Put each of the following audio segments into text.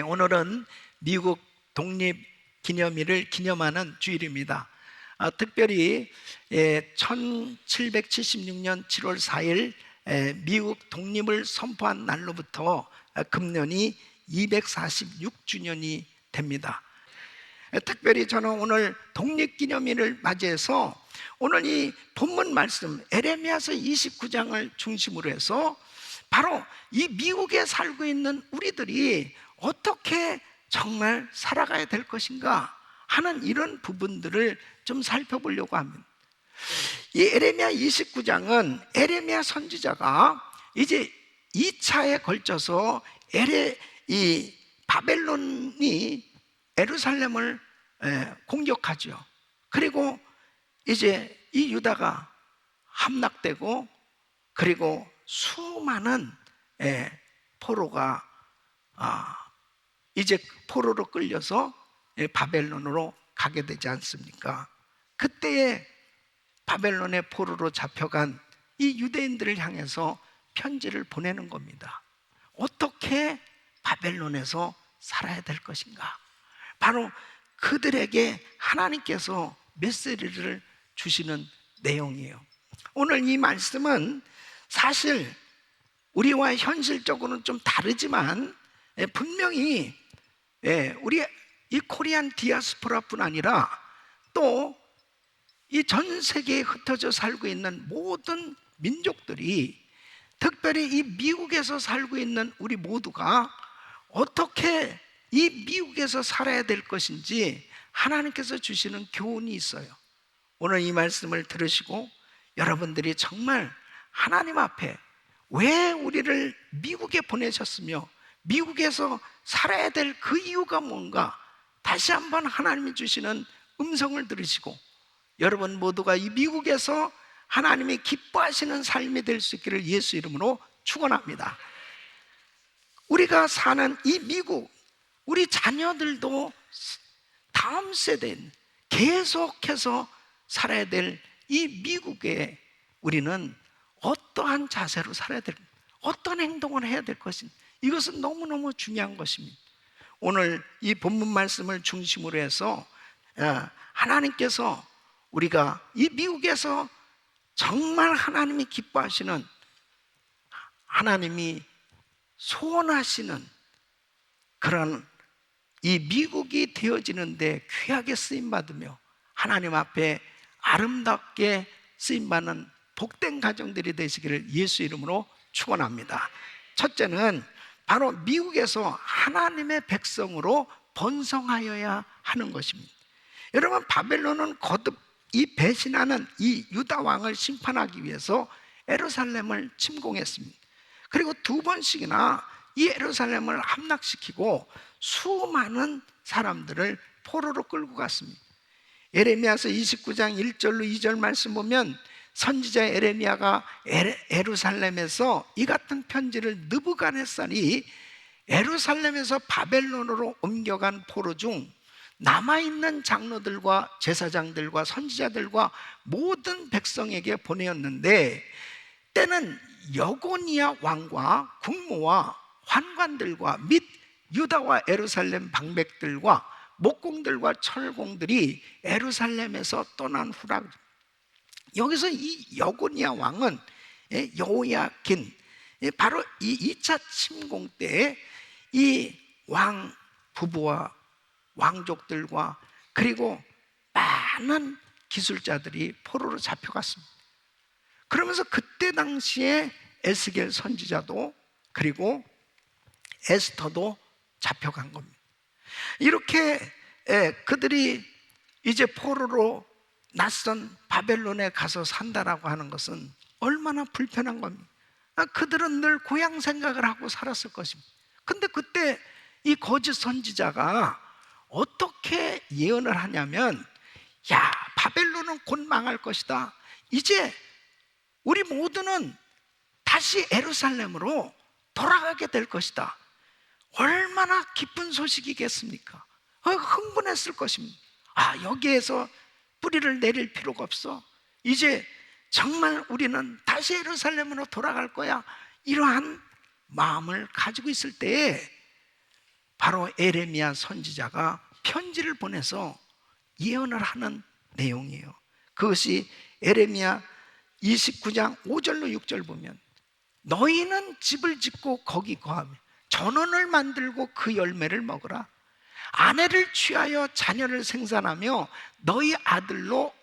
오늘은 미국 독립기념일을 기념하는 주일입니다. 특별히 1776년 7월 4일 미국 독립을 선포한 날로부터 금년이 246주년이 됩니다. 특별히 저는 오늘 독립기념일을 맞이해서 오늘 이 본문 말씀 에레미야서 29장을 중심으로 해서 바로 이 미국에 살고 있는 우리들이 어떻게 정말 살아가야 될 것인가 하는 이런 부분들을 좀 살펴보려고 합니다. 이 에레미야 29장은 에레미야 선지자가 이제 2차에 걸쳐서 이 바벨론이 예루살렘을 공격하죠. 그리고 이제 이 유다가 함락되고, 그리고 수많은 포로가 이제 포로로 끌려서 바벨론으로 가게 되지 않습니까? 그때에 바벨론의 포로로 잡혀간 이 유대인들을 향해서 편지를 보내는 겁니다. 어떻게 바벨론에서 살아야 될 것인가? 바로 그들에게 하나님께서 메시지를 주시는 내용이에요. 오늘 이 말씀은 사실 우리와 현실적으로는 좀 다르지만 분명히 우리 이 코리안 디아스포라뿐 아니라 또 이 전 세계에 흩어져 살고 있는 모든 민족들이, 특별히 이 미국에서 살고 있는 우리 모두가 어떻게 이 미국에서 살아야 될 것인지 하나님께서 주시는 교훈이 있어요. 오늘 이 말씀을 들으시고 여러분들이 정말 하나님 앞에 왜 우리를 미국에 보내셨으며 미국에서 살아야 될 그 이유가 뭔가 다시 한번 하나님이 주시는 음성을 들으시고 여러분 모두가 이 미국에서 하나님이 기뻐하시는 삶이 될 수 있기를 예수 이름으로 축원합니다. 우리가 사는 이 미국, 우리 자녀들도 다음 세대는 계속해서 살아야 될 이 미국에 우리는 어떠한 자세로 살아야 될, 어떤 행동을 해야 될 것인지, 이것은 너무너무 중요한 것입니다. 오늘 이 본문 말씀을 중심으로 해서 하나님께서 우리가 이 미국에서 정말 하나님이 기뻐하시는, 하나님이 소원하시는 그런 이 미국이 되어지는데 귀하게 쓰임받으며 하나님 앞에 아름답게 쓰임받는 복된 가정들이 되시기를 예수 이름으로 축원합니다. 첫째는 바로 미국에서 하나님의 백성으로 번성하여야 하는 것입니다. 여러분, 바벨론은 거듭 이 배신하는 이 유다 왕을 심판하기 위해서 예루살렘을 침공했습니다. 그리고 두 번씩이나 이 예루살렘을 함락시키고 수많은 사람들을 포로로 끌고 갔습니다. 예레미야서 29장 1절로 2절 말씀 보면 선지자 예레미야가 예루살렘에서 이 같은 편지를 느부갓네살이 예루살렘에서 바벨론으로 옮겨간 포로 중 남아있는 장로들과 제사장들과 선지자들과 모든 백성에게 보내었는데, 때는 여고니아 왕과 국모와 환관들과 및 유다와 예루살렘 방백들과 목공들과 철공들이 예루살렘에서 떠난 후라. 여기서 이 여고니아 왕은 여호야긴, 바로 이 2차 침공 때에 이 왕 부부와 왕족들과 그리고 많은 기술자들이 포로로 잡혀갔습니다. 그러면서 그때 당시에 에스겔 선지자도 그리고 에스더도 잡혀간 겁니다. 이렇게 그들이 이제 포로로 낯선 바벨론에 가서 산다라고 하는 것은 얼마나 불편한 겁니다. 그들은 늘 고향 생각을 하고 살았을 것입니다. 근데 그때 이 거짓 선지자가 어떻게 예언을 하냐면, 야, 바벨론은 곧 망할 것이다. 이제 우리 모두는 다시 예루살렘으로 돌아가게 될 것이다. 얼마나 기쁜 소식이겠습니까? 흥분했을 것입니다. 여기에서 뿌리를 내릴 필요가 없어. 이제 정말 우리는 다시 예루살렘으로 돌아갈 거야. 이러한 마음을 가지고 있을 때에 바로 에레미야 선지자가 편지를 보내서 예언을 하는 내용이에요. 그것이 에레미야 29장 5절로 6절 보면, 너희는 집을 짓고 거기 거하며 전원을 만들고 그 열매를 먹으라. 아내를 취하여 자녀를 생산하며 너희 아들로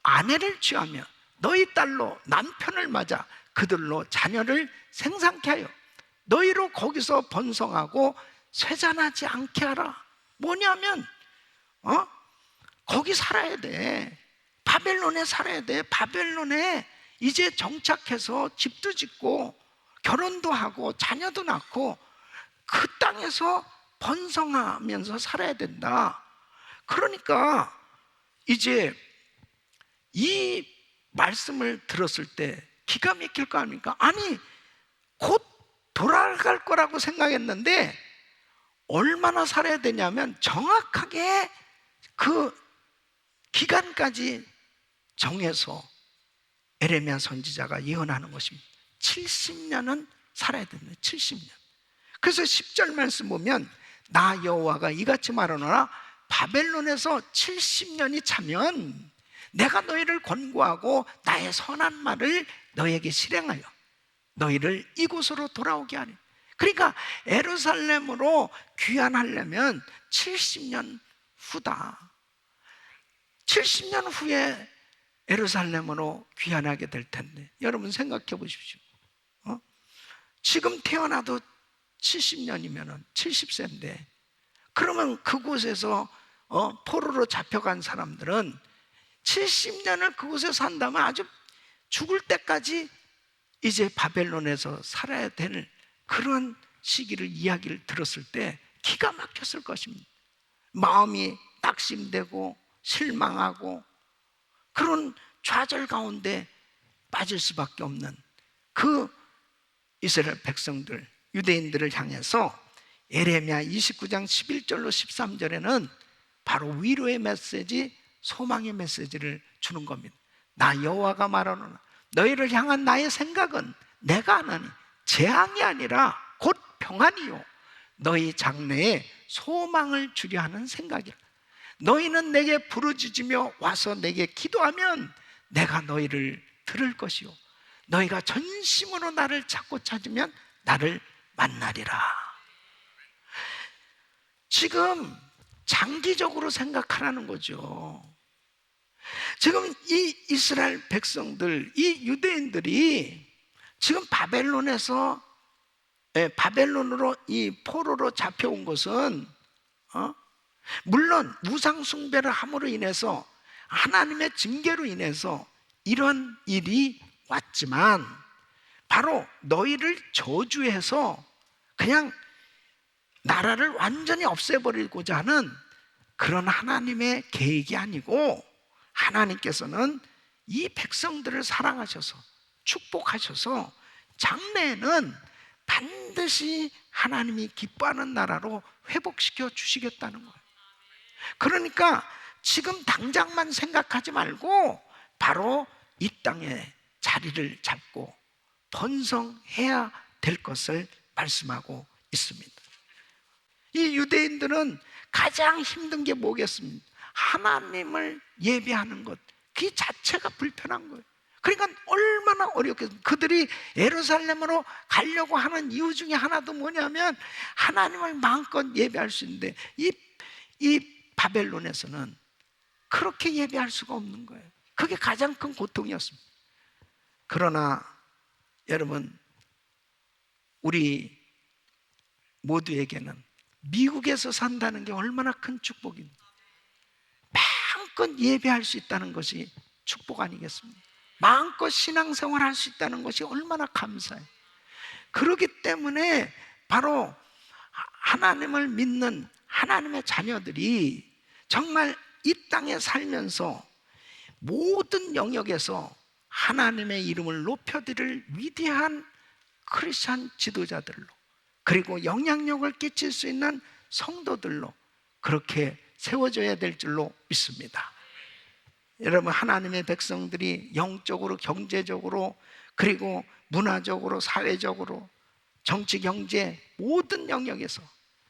아내를 취하며 너희 딸로 남편을 맞아 그들로 자녀를 생산케 하여 너희로 거기서 번성하고 쇠잔하지 않게 하라. 뭐냐면 거기 살아야 돼. 바벨론에 살아야 돼. 바벨론에 이제 정착해서 집도 짓고 결혼도 하고 자녀도 낳고 그 땅에서 번성하면서 살아야 된다. 그러니까 이제 이 말씀을 들었을 때 기가 막힐 거 아닙니까? 아니, 곧 돌아갈 거라고 생각했는데 얼마나 살아야 되냐면 정확하게 그 기간까지 정해서 에레미야 선지자가 예언하는 것입니다. 70년은 살아야 됩니다. 70년. 그래서 10절 말씀 보면, 나 여호와가 이같이 말하노라. 바벨론에서 70년이 차면 내가 너희를 권고하고 나의 선한 말을 너희에게 실행하여 너희를 이곳으로 돌아오게 하리. 그러니까 예루살렘으로 귀환하려면 70년 후다. 70년 후에 예루살렘으로 귀환하게 될 텐데, 여러분 생각해 보십시오. 지금 태어나도 70년이면 70세인데, 그러면 그곳에서 포로로 잡혀간 사람들은 70년을 그곳에 산다면 아주 죽을 때까지 이제 바벨론에서 살아야 되는 그런 시기를 이야기를 들었을 때 기가 막혔을 것입니다. 마음이 낙심되고 실망하고 그런 좌절 가운데 빠질 수밖에 없는 그 이스라엘 백성들, 유대인들을 향해서 예레미야 29장 11절로 13절에는 바로 위로의 메시지, 소망의 메시지를 주는 겁니다. 나 여호와가 말하노라. 너희를 향한 나의 생각은 내가 하나니 재앙이 아니라 곧 평안이요 너희 장래에 소망을 주려 하는 생각이라. 너희는 내게 부르짖으며 와서 내게 기도하면 내가 너희를 들을 것이요 너희가 전심으로 나를 찾고 찾으면 나를 만나리라. 지금 장기적으로 생각하라는 거죠. 지금 이 이스라엘 백성들, 이 유대인들이 지금 바벨론으로 이 포로로 잡혀온 것은 물론 우상 숭배를 함으로 인해서 하나님의 징계로 인해서 이런 일이 왔지만, 바로 너희를 저주해서 그냥 나라를 완전히 없애버리고자 하는 그런 하나님의 계획이 아니고, 하나님께서는 이 백성들을 사랑하셔서 축복하셔서 장래에는 반드시 하나님이 기뻐하는 나라로 회복시켜 주시겠다는 거예요. 그러니까 지금 당장만 생각하지 말고 바로 이 땅에 자리를 잡고 번성해야 될 것을 말씀하고 있습니다. 이 유대인들은 가장 힘든 게 뭐겠습니까? 하나님을 예배하는 것, 그 자체가 불편한 거예요. 그러니까 얼마나 어렵겠어요. 그들이 예루살렘으로 가려고 하는 이유 중에 하나도 뭐냐면 하나님을 마음껏 예배할 수 있는데 이 바벨론에서는 그렇게 예배할 수가 없는 거예요. 그게 가장 큰 고통이었습니다. 그러나 여러분, 우리 모두에게는 미국에서 산다는 게 얼마나 큰 축복입니다. 마음껏 예배할 수 있다는 것이 축복 아니겠습니까? 마음껏 신앙생활 할 수 있다는 것이 얼마나 감사해요. 그렇기 때문에 바로 하나님을 믿는 하나님의 자녀들이 정말 이 땅에 살면서 모든 영역에서 하나님의 이름을 높여드릴 위대한 크리스찬 지도자들로, 그리고 영향력을 끼칠 수 있는 성도들로 그렇게 세워져야 될 줄로 믿습니다. 여러분, 하나님의 백성들이 영적으로, 경제적으로, 그리고 문화적으로, 사회적으로, 정치, 경제 모든 영역에서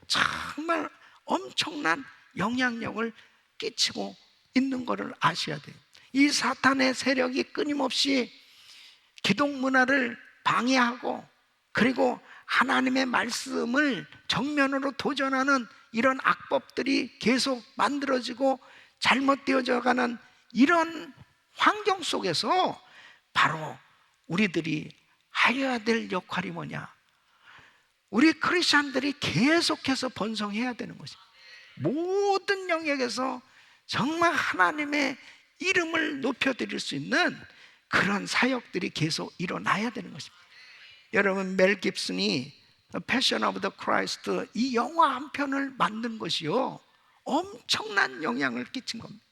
정말 엄청난 영향력을 끼치고 있는 것을 아셔야 돼요. 이 사탄의 세력이 끊임없이 기독 문화를 방해하고, 그리고 하나님의 말씀을 정면으로 도전하는 이런 악법들이 계속 만들어지고 잘못되어져 가는 이런 환경 속에서 바로 우리들이 하여야 될 역할이 뭐냐? 우리 크리스찬들이 계속해서 번성해야 되는 것입니다. 모든 영역에서 정말 하나님의 이름을 높여드릴 수 있는 그런 사역들이 계속 일어나야 되는 것입니다. 여러분, 멜 깁슨이 패션 오브 더 크라이스트, 이 영화 한 편을 만든 것이요, 엄청난 영향을 끼친 겁니다.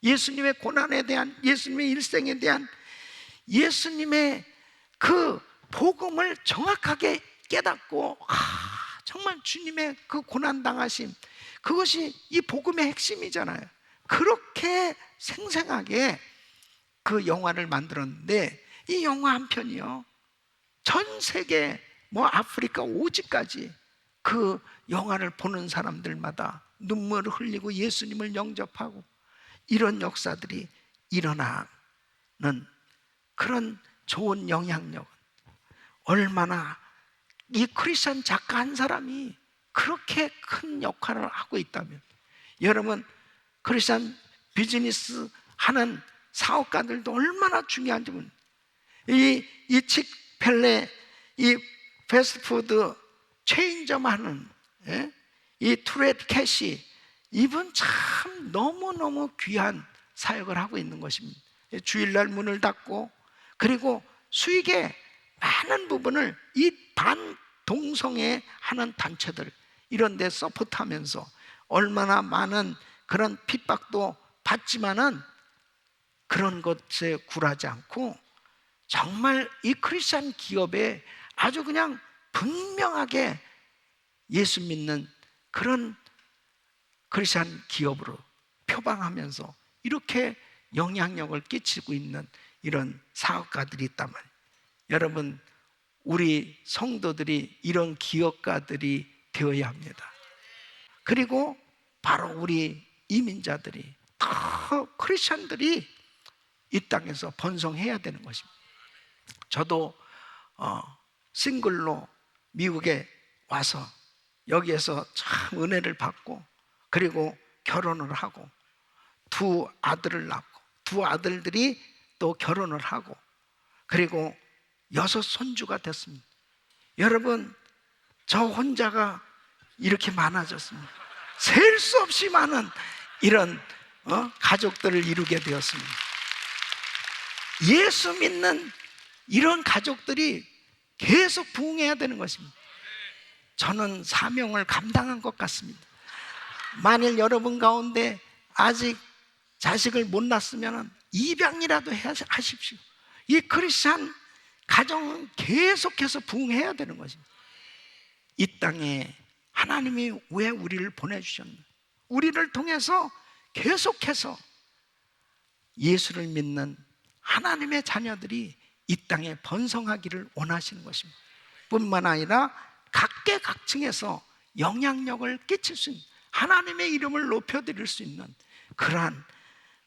예수님의 고난에 대한, 예수님의 일생에 대한 예수님의 그 복음을 정확하게 깨닫고, 정말 주님의 그 고난당하심, 그것이 이 복음의 핵심이잖아요. 그렇게 생생하게 그 영화를 만들었는데, 이 영화 한 편이요, 전 세계 아프리카 오지까지 그 영화를 보는 사람들마다 눈물을 흘리고 예수님을 영접하고, 이런 역사들이 일어나는 그런 좋은 영향력은 얼마나 이 크리스천 작가 한 사람이 그렇게 큰 역할을 하고 있다면, 여러분, 크리스천 비즈니스 하는 사업가들도 얼마나 중요한지, 이 칙펠레, 이 패스트푸드 체인점 하는 이 투렛 캐시, 이분 참 너무너무 귀한 사역을 하고 있는 것입니다. 주일날 문을 닫고, 그리고 수익의 많은 부분을 이 반동성애 하는 단체들 이런 데 서포트하면서 얼마나 많은 그런 핍박도 받지만은 그런 것에 굴하지 않고, 정말 이 크리스찬 기업에 아주 그냥 분명하게 예수 믿는 그런 크리스찬 기업으로 표방하면서 이렇게 영향력을 끼치고 있는 이런 사업가들이 있단 말이에요. 여러분, 우리 성도들이 이런 기업가들이 되어야 합니다. 그리고 바로 우리 이민자들이, 크리스찬들이 이 땅에서 번성해야 되는 것입니다. 저도 싱글로 미국에 와서 여기에서 참 은혜를 받고, 그리고 결혼을 하고 두 아들을 낳고, 두 아들들이 또 결혼을 하고, 그리고 6 손주가 됐습니다. 여러분, 저 혼자가 이렇게 많아졌습니다. 셀 수 없이 많은 이런 가족들을 이루게 되었습니다. 예수 믿는 이런 가족들이 계속 부흥해야 되는 것입니다. 저는 사명을 감당한 것 같습니다. 만일 여러분 가운데 아직 자식을 못 낳았으면 입양이라도 하십시오. 이 크리스찬 가정은 계속해서 부흥해야 되는 것입니다. 이 땅에 하나님이 왜 우리를 보내주셨나? 우리를 통해서 계속해서 예수를 믿는 하나님의 자녀들이 이 땅에 번성하기를 원하시는 것입니다. 뿐만 아니라 각계각층에서 영향력을 끼칠 수 있는, 하나님의 이름을 높여드릴 수 있는 그러한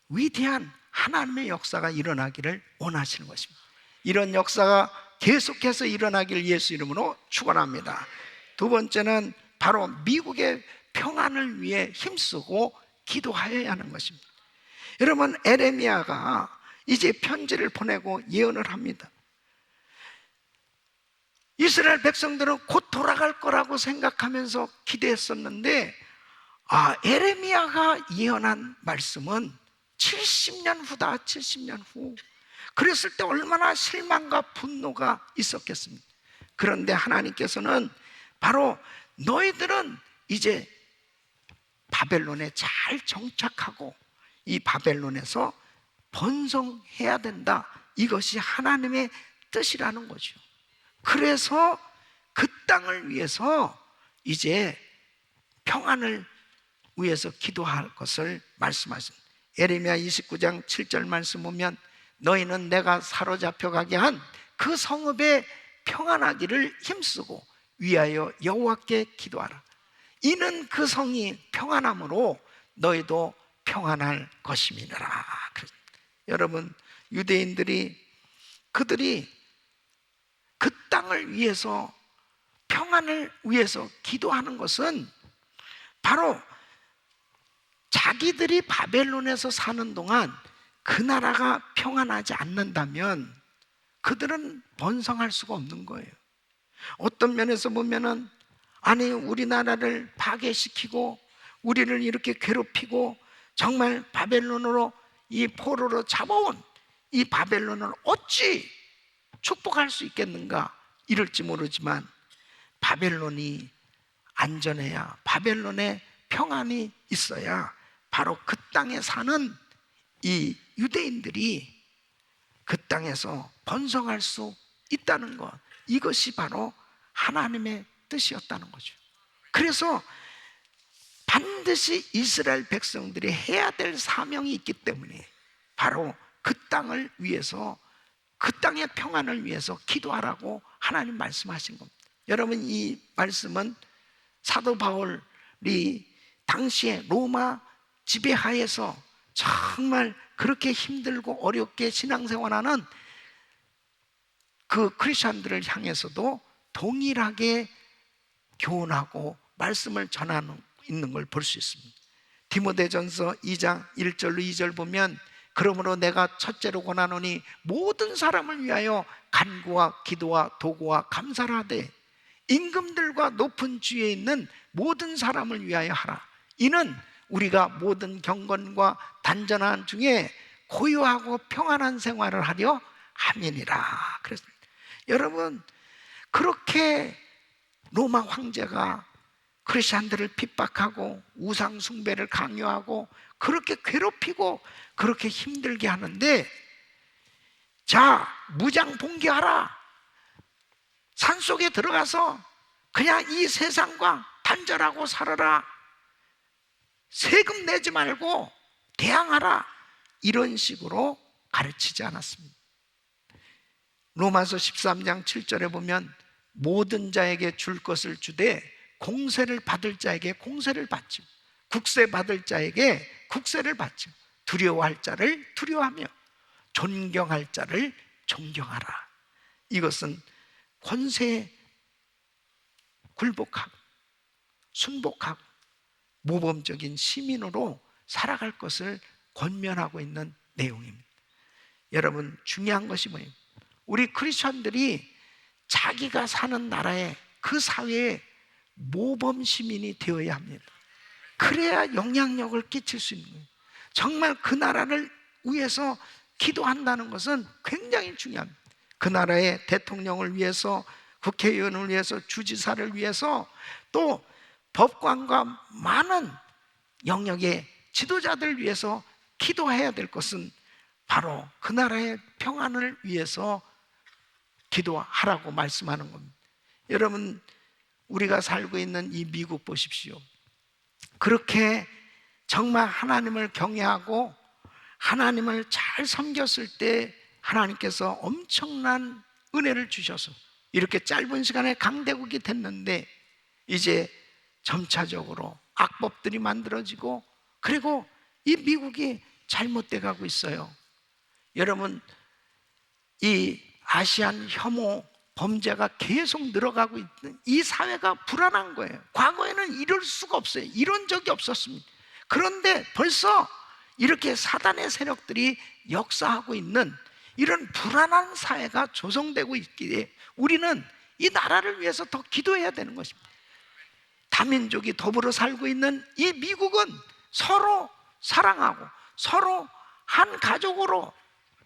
위대한 하나님의 역사가 일어나기를 원하시는 것입니다. 이런 역사가 계속해서 일어나기를 예수 이름으로 축원합니다. 두 번째는 바로 미국의 평안을 위해 힘쓰고 기도하여야 하는 것입니다. 여러분, 에레미야가 이제 편지를 보내고 예언을 합니다. 이스라엘 백성들은 곧 돌아갈 거라고 생각하면서 기대했었는데, 에레미야가 예언한 말씀은 70년 후다. 70년 후. 그랬을 때 얼마나 실망과 분노가 있었겠습니까? 그런데 하나님께서는 바로 너희들은 이제 바벨론에 잘 정착하고 이 바벨론에서 번성해야 된다, 이것이 하나님의 뜻이라는 거죠. 그래서 그 땅을 위해서 이제 평안을 위해서 기도할 것을 말씀하십니다. 에레미야 29장 7절 말씀 보면, 너희는 내가 사로잡혀 가게 한 그 성읍에 평안하기를 힘쓰고 위하여 여호와께 기도하라. 이는 그 성이 평안함으로 너희도 평안할 것임이니라. 여러분, 유대인들이 그들이 그 땅을 위해서, 평안을 위해서 기도하는 것은 바로 자기들이 바벨론에서 사는 동안 그 나라가 평안하지 않는다면 그들은 번성할 수가 없는 거예요. 어떤 면에서 보면은, 아니 우리나라를 파괴시키고 우리를 이렇게 괴롭히고 정말 바벨론으로, 이 포로로 잡아온 이 바벨론을 어찌 축복할 수 있겠는가 이럴지 모르지만, 바벨론이 안전해야, 바벨론에 평안이 있어야 바로 그 땅에 사는 이 유대인들이 그 땅에서 번성할 수 있다는 것, 이것이 바로 하나님의 뜻이었다는 거죠. 그래서 반드시 이스라엘 백성들이 해야 될 사명이 있기 때문에 바로 그 땅을 위해서, 그 땅의 평안을 위해서 기도하라고 하나님 말씀하신 겁니다. 여러분, 이 말씀은 사도 바울이 당시에 로마 지배하에서 정말 그렇게 힘들고 어렵게 신앙생활하는 그 크리스천들을 향해서도 동일하게 교훈하고 말씀을 전하고 있는 걸 볼 수 있습니다. 디모데전서 2장 1절로 2절 보면, 그러므로 내가 첫째로 권하노니 모든 사람을 위하여 간구와 기도와 도구와 감사를 하되 임금들과 높은 주위에 있는 모든 사람을 위하여 하라. 이는 우리가 모든 경건과 단전한 중에 고요하고 평안한 생활을 하려 함이니라. 그랬습니다. 여러분, 그렇게 로마 황제가 크리스천들을 핍박하고 우상 숭배를 강요하고 그렇게 괴롭히고 그렇게 힘들게 하는데, 자, 무장 봉기하라. 산속에 들어가서 그냥 이 세상과 단절하고 살아라. 세금 내지 말고 대항하라. 이런 식으로 가르치지 않았습니다. 로마서 13장 7절에 보면, 모든 자에게 줄 것을 주되 공세를 받을 자에게 공세를 받죠. 국세 받을 자에게 국세를 받죠. 두려워할 자를 두려워하며 존경할 자를 존경하라. 이것은 권세에 굴복하고 순복하고 모범적인 시민으로 살아갈 것을 권면하고 있는 내용입니다. 여러분, 중요한 것이 뭐예요? 우리 크리스천들이 자기가 사는 나라에, 그 사회에 모범 시민이 되어야 합니다. 그래야 영향력을 끼칠 수 있는 거예요. 정말 그 나라를 위해서 기도한다는 것은 굉장히 중요합니다. 그 나라의 대통령을 위해서, 국회의원을 위해서, 주지사를 위해서, 또 법관과 많은 영역의 지도자들 위해서 기도해야 될 것은 바로 그 나라의 평안을 위해서 기도하라고 말씀하는 겁니다. 여러분, 우리가 살고 있는 이 미국 보십시오. 그렇게 정말 하나님을 경외하고 하나님을 잘 섬겼을 때 하나님께서 엄청난 은혜를 주셔서 이렇게 짧은 시간에 강대국이 됐는데, 이제 점차적으로 악법들이 만들어지고, 그리고 이 미국이 잘못돼 가고 있어요. 여러분, 이 아시안 혐오 범죄가 계속 늘어가고 있는 이 사회가 불안한 거예요. 과거에는 이럴 수가 없어요. 이런 적이 없었습니다. 그런데 벌써 이렇게 사단의 세력들이 역사하고 있는 이런 불안한 사회가 조성되고 있기에 우리는 이 나라를 위해서 더 기도해야 되는 것입니다. 다민족이 더불어 살고 있는 이 미국은 서로 사랑하고 서로 한 가족으로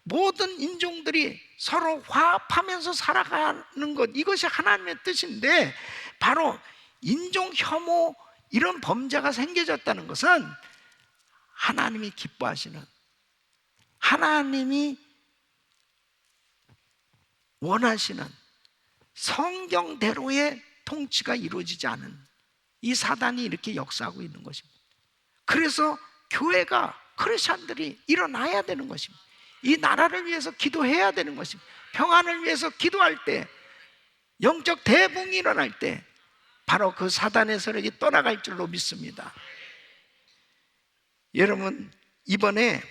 모든 인종들이 서로 화합하면서 살아가는 것, 이것이 하나님의 뜻인데, 바로 인종 혐오 이런 범죄가 생겨졌다는 것은 하나님이 기뻐하시는, 하나님이 원하시는 성경대로의 통치가 이루어지지 않은 이 사단이 이렇게 역사하고 있는 것입니다. 그래서 교회가, 크리스천들이 일어나야 되는 것입니다. 이 나라를 위해서 기도해야 되는 것입니다. 평안을 위해서 기도할 때, 영적 대붕이 일어날 때 바로 그 사단의 세력이 떠나갈 줄로 믿습니다. 여러분, 이번에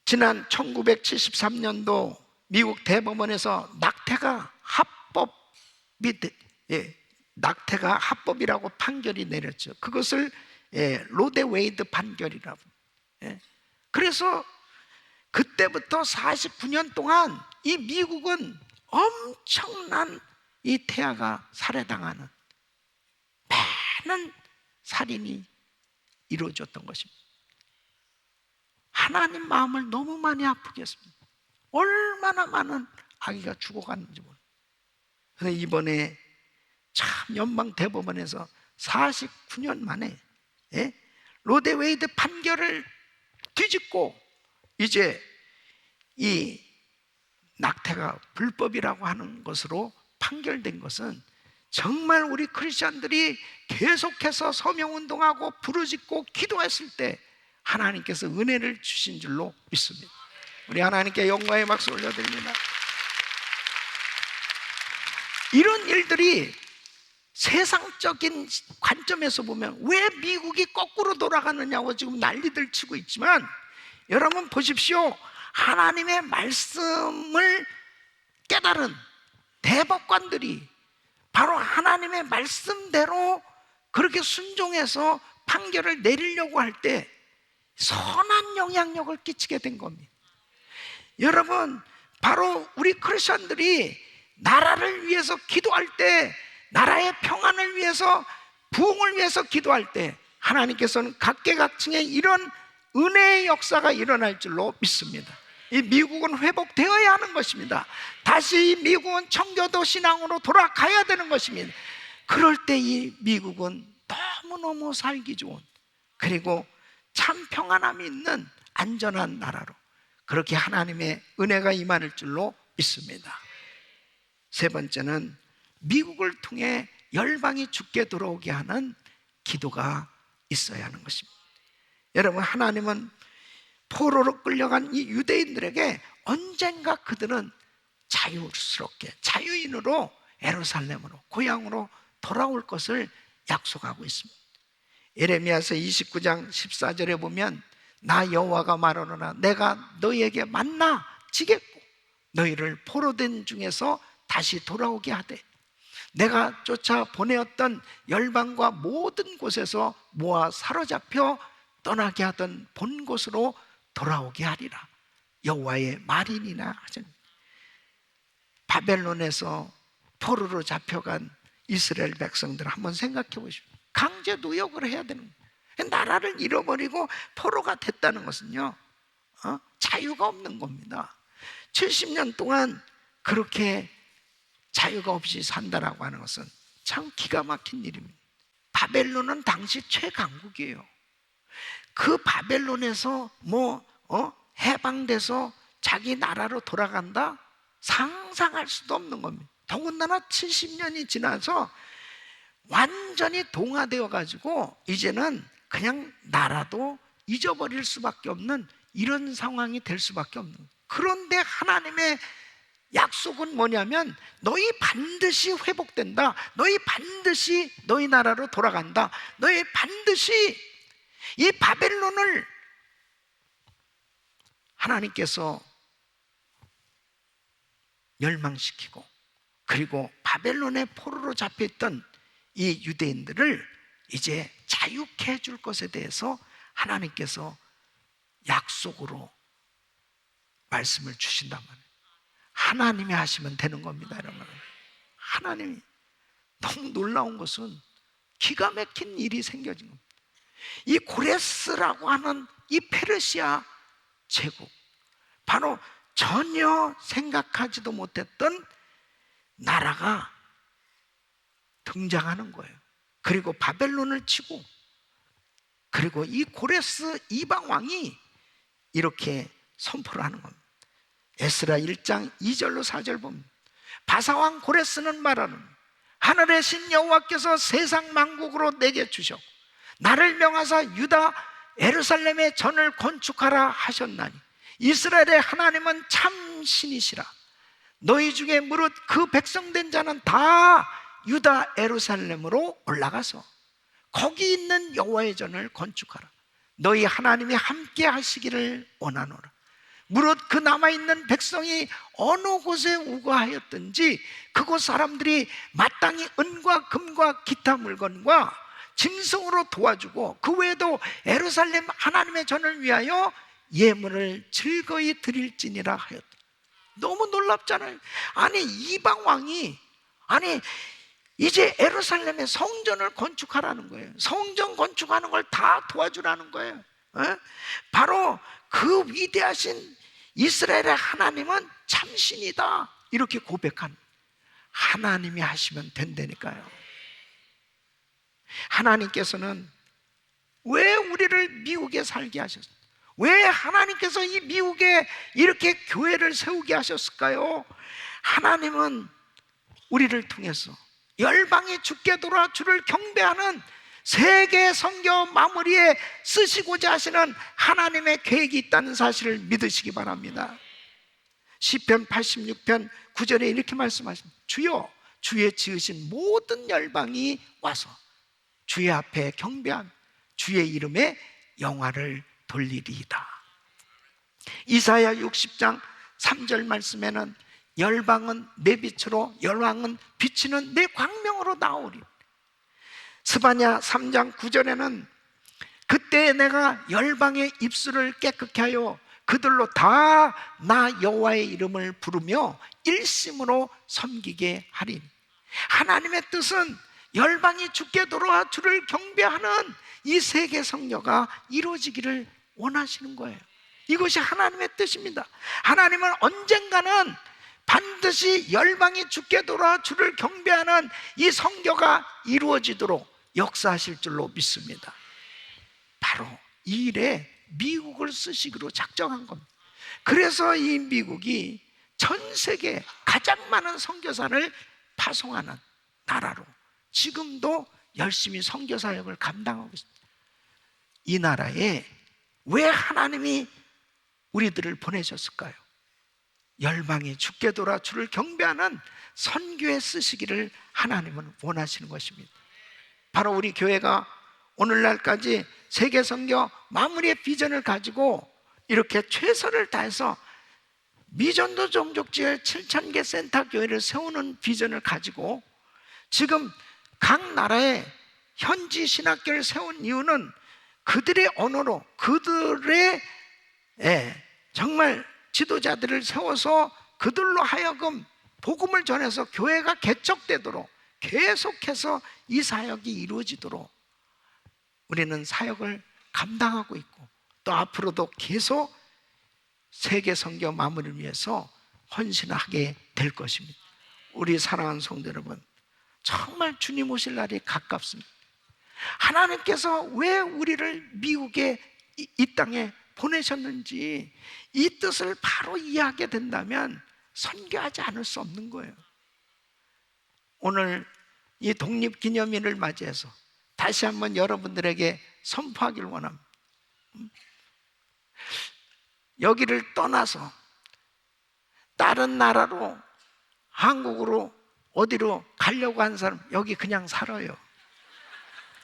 지난 1973년도 미국 대법원에서 낙태가 합법이라고 판결이 내렸죠. 그것을 로데 웨이드 판결이라고. 그래서 그때부터 49년 동안 이 미국은 엄청난 이 태아가 살해당하는 많은 살인이 이루어졌던 것입니다. 하나님 마음을 너무 많이 아프게 했습니다. 얼마나 많은 아기가 죽어갔는지 몰라요. 그래서 이번에 참 연방 대법원에서 49년 만에 로데 웨이드 판결을 뒤집고 이제 이 낙태가 불법이라고 하는 것으로 판결된 것은 정말 우리 크리스천들이 계속해서 서명운동하고 부르짖고 기도했을 때 하나님께서 은혜를 주신 줄로 믿습니다. 우리 하나님께 영광의 박수 올려드립니다. 이런 일들이 세상적인 관점에서 보면 왜 미국이 거꾸로 돌아가느냐고 지금 난리들 치고 있지만, 여러분 보십시오. 하나님의 말씀을 깨달은 대법관들이 바로 하나님의 말씀대로 그렇게 순종해서 판결을 내리려고 할 때 선한 영향력을 끼치게 된 겁니다. 여러분, 바로 우리 크리스천들이 나라를 위해서 기도할 때, 나라의 평안을 위해서, 부흥을 위해서 기도할 때 하나님께서는 각계각층의 이런 은혜의 역사가 일어날 줄로 믿습니다. 이 미국은 회복되어야 하는 것입니다. 다시 이 미국은 청교도 신앙으로 돌아가야 되는 것입니다. 그럴 때 이 미국은 너무너무 살기 좋은, 그리고 참 평안함이 있는 안전한 나라로 그렇게 하나님의 은혜가 임할 줄로 믿습니다. 세 번째는 미국을 통해 열방이 죽게 들어오게 하는 기도가 있어야 하는 것입니다. 여러분, 하나님은 포로로 끌려간 이 유대인들에게 언젠가 그들은 자유스럽게 자유인으로 예루살렘으로, 고향으로 돌아올 것을 약속하고 있습니다. 예레미야서 29장 14절에 보면 나 여호와가 말하노라 내가 너희에게 만나 지겠고 너희를 포로된 중에서 다시 돌아오게 하되 내가 쫓아 보내었던 열방과 모든 곳에서 모아 사로잡혀 떠나게 하던 본 곳으로 돌아오게 하리라. 여호와의 말이니라 하시니, 바벨론에서 포로로 잡혀간 이스라엘 백성들 한번 생각해 보십시오. 강제 노역을 해야 되는 거예요. 나라를 잃어버리고 포로가 됐다는 것은요, 자유가 없는 겁니다. 70년 동안 그렇게 자유가 없이 산다라고 하는 것은 참 기가 막힌 일입니다. 바벨론은 당시 최강국이에요. 그 바벨론에서 해방돼서 자기 나라로 돌아간다? 상상할 수도 없는 겁니다. 더군다나 70년이 지나서 완전히 동화되어 가지고 이제는 그냥 나라도 잊어버릴 수밖에 없는 이런 상황이 될 수밖에 없는 거예요. 그런데 하나님의 약속은 뭐냐면 너희 반드시 회복된다. 너희 반드시 너희 나라로 돌아간다. 너희 반드시 이 바벨론을 하나님께서 멸망시키고, 그리고 바벨론의 포로로 잡혀있던 이 유대인들을 이제 자유케 해줄 것에 대해서 하나님께서 약속으로 말씀을 주신단 말이에요. 하나님이 하시면 되는 겁니다, 여러분. 하나님이. 너무 놀라운 것은 기가 막힌 일이 생겨진 겁니다. 이 고레스라고 하는 이 페르시아 제국, 바로 전혀 생각하지도 못했던 나라가 등장하는 거예요. 그리고 바벨론을 치고, 그리고 이 고레스 이방 왕이 이렇게 선포를 하는 겁니다. 에스라 1장 2절로 4절 보면 바사왕 고레스는 말하는, 하늘의 신 여호와께서 세상 만국으로 내게 주셨고 나를 명하사 유다 예루살렘의 전을 건축하라 하셨나니 이스라엘의 하나님은 참 신이시라. 너희 중에 무릇 그 백성된 자는 다 유다 예루살렘으로 올라가서 거기 있는 여호와의 전을 건축하라. 너희 하나님이 함께 하시기를 원하노라. 무릇 그 남아있는 백성이 어느 곳에 우거하였든지 그곳 사람들이 마땅히 은과 금과 기타 물건과 짐승으로 도와주고 그 외에도 예루살렘 하나님의 전을 위하여 예물을 즐거이 드릴지니라 하였다. 너무 놀랍잖아요. 아니 이방 왕이 이제 예루살렘에 성전을 건축하라는 거예요. 성전 건축하는 걸 다 도와주라는 거예요. 바로 그 위대하신 이스라엘의 하나님은 참신이다, 이렇게 고백한 하나님이 하시면 된다니까요. 하나님께서는 왜 우리를 미국에 살게 하셨어요? 왜 하나님께서 이 미국에 이렇게 교회를 세우게 하셨을까요? 하나님은 우리를 통해서 열방이 주께 돌아 주를 경배하는 세계 선교 마무리에 쓰시고자 하시는 하나님의 계획이 있다는 사실을 믿으시기 바랍니다. 시편 86편 9절에 이렇게 말씀하십니다. 주여, 주의 지으신 모든 열방이 와서 주의 앞에 경배한 주의 이름에 영화를 돌리리이다. 이사야 60장 3절 말씀에는 열방은 내 빛으로, 열왕은 비치는 내 광명으로 나오리. 스바냐 3장 9절에는 그때 내가 열방의 입술을 깨끗게 하여 그들로 다 나 여호와의 이름을 부르며 일심으로 섬기게 하리니. 하나님의 뜻은 열방이 주께 돌아와 주를 경배하는 이 세계 성녀가 이루어지기를 원하시는 거예요. 이것이 하나님의 뜻입니다. 하나님은 언젠가는 반드시 열방이 주께 돌아와 주를 경배하는 이 성교가 이루어지도록 역사하실 줄로 믿습니다. 바로 이 일에 미국을 쓰시기로 작정한 겁니다. 그래서 이 미국이 전 세계 가장 많은 선교사를 파송하는 나라로 지금도 열심히 선교 사역을 감당하고 있습니다. 이 나라에 왜 하나님이 우리들을 보내셨을까요? 열방이 주께 돌아 주를 경배하는 선교에 쓰시기를 하나님은 원하시는 것입니다. 바로 우리 교회가 오늘날까지 세계 선교 마무리의 비전을 가지고 이렇게 최선을 다해서 미전도 종족지역 7,000개 센터 교회를 세우는 비전을 가지고 지금 각 나라의 현지 신학교를 세운 이유는 그들의 언어로 그들의 정말 지도자들을 세워서 그들로 하여금 복음을 전해서 교회가 개척되도록 계속해서 이 사역이 이루어지도록 우리는 사역을 감당하고 있고 또 앞으로도 계속 세계 선교 마무리를 위해서 헌신하게 될 것입니다. 우리 사랑하는 성도 여러분, 정말 주님 오실 날이 가깝습니다. 하나님께서 왜 우리를 미국에 이 땅에 보내셨는지 이 뜻을 바로 이해하게 된다면 선교하지 않을 수 없는 거예요. 오늘 이 독립기념일을 맞이해서 다시 한번 여러분들에게 선포하기를 원합니다. 여기를 떠나서 다른 나라로, 한국으로 어디로 가려고 하는 사람 여기 그냥 살아요.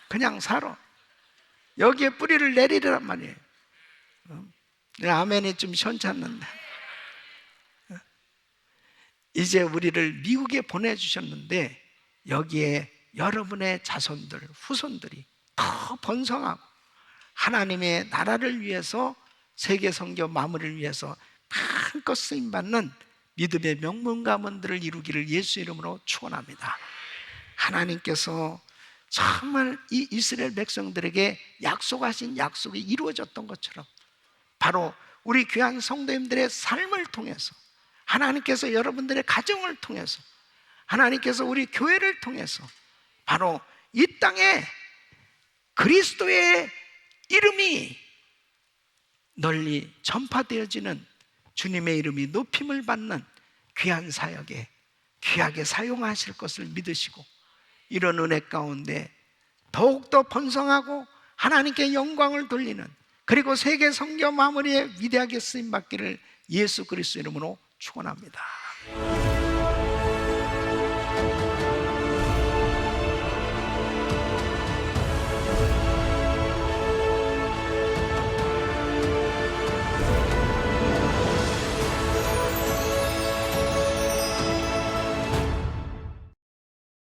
그냥 살아. 여기에 뿌리를 내리란 말이에요. 아멘이 좀 시원찮는데 이제 우리를 미국에 보내주셨는데 여기에 여러분의 자손들, 후손들이 더 번성하고 하나님의 나라를 위해서 세계 선교 마무리를 위해서 마음껏 쓰임받는 믿음의 명문가문들을 이루기를 예수 이름으로 축원합니다. 하나님께서 정말 이 이스라엘 백성들에게 약속하신 약속이 이루어졌던 것처럼 바로 우리 귀한 성도님들의 삶을 통해서 하나님께서 여러분들의 가정을 통해서 하나님께서 우리 교회를 통해서 바로 이 땅에 그리스도의 이름이 널리 전파되어지는 주님의 이름이 높임을 받는 귀한 사역에 귀하게 사용하실 것을 믿으시고 이런 은혜 가운데 더욱더 번성하고 하나님께 영광을 돌리는 그리고 세계 선교 마무리에 위대하게 쓰임받기를 예수 그리스도 이름으로 축원합니다.